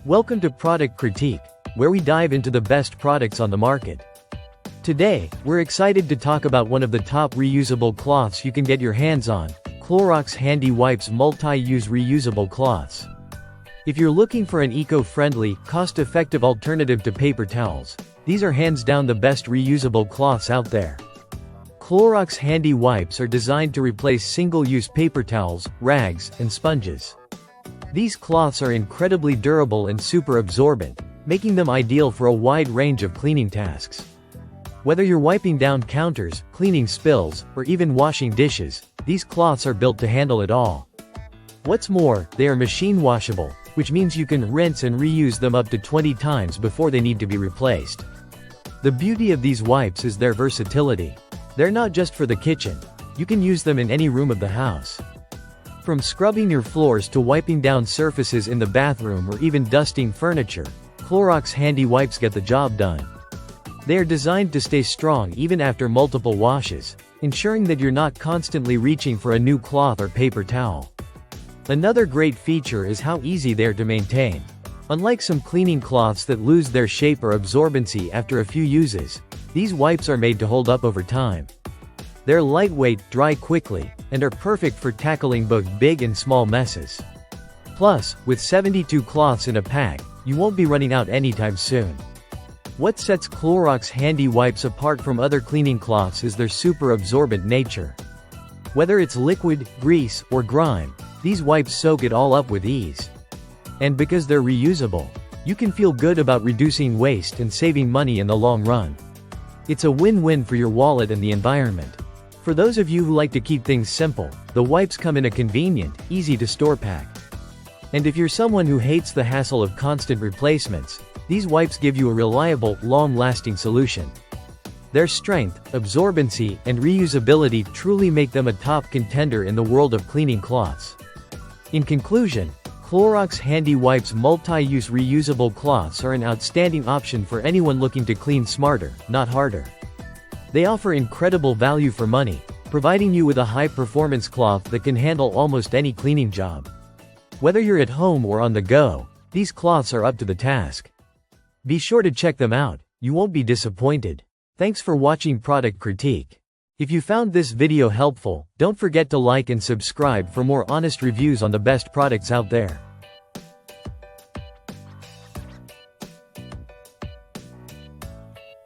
Welcome to Product Critique, where we dive into the best products on the market. Today, we're excited to talk about one of the top reusable cloths you can get your hands on, Clorox Handi Wipes Multi-Use Reusable Cloths. If you're looking for an eco-friendly, cost-effective alternative to paper towels, these are hands down the best reusable cloths out there. Clorox Handi wipes are designed to replace single-use paper towels, rags, and sponges. These cloths are incredibly durable and super absorbent, making them ideal for a wide range of cleaning tasks. Whether you're wiping down counters, cleaning spills, or even washing dishes, these cloths are built to handle it all. What's more, they are machine washable, which means you can rinse and reuse them up to 20 times before they need to be replaced. The beauty of these wipes is their versatility. They're not just for the kitchen. You can use them in any room of the house. From scrubbing your floors to wiping down surfaces in the bathroom or even dusting furniture, Clorox Handi wipes get the job done. They are designed to stay strong even after multiple washes, ensuring that you're not constantly reaching for a new cloth or paper towel. Another great feature is how easy they are to maintain. Unlike some cleaning cloths that lose their shape or absorbency after a few uses, these wipes are made to hold up over time. They're lightweight, dry quickly, and are perfect for tackling both big and small messes. Plus, with 72 cloths in a pack, you won't be running out anytime soon. What sets Clorox Handi wipes apart from other cleaning cloths is their super absorbent nature. Whether it's liquid, grease, or grime, these wipes soak it all up with ease. And because they're reusable, you can feel good about reducing waste and saving money in the long run. It's a win-win for your wallet and the environment. For those of you who like to keep things simple, the wipes come in a convenient, easy-to-store pack. And if you're someone who hates the hassle of constant replacements, these wipes give you a reliable, long-lasting solution. Their strength, absorbency, and reusability truly make them a top contender in the world of cleaning cloths. In conclusion, Clorox Handi Wipes multi-use reusable cloths are an outstanding option for anyone looking to clean smarter, not harder. They offer incredible value for money, providing you with a high-performance cloth that can handle almost any cleaning job. Whether you're at home or on the go, these cloths are up to the task. Be sure to check them out, you won't be disappointed. Thanks for watching Product Critique. If you found this video helpful, don't forget to like and subscribe for more honest reviews on the best products out there.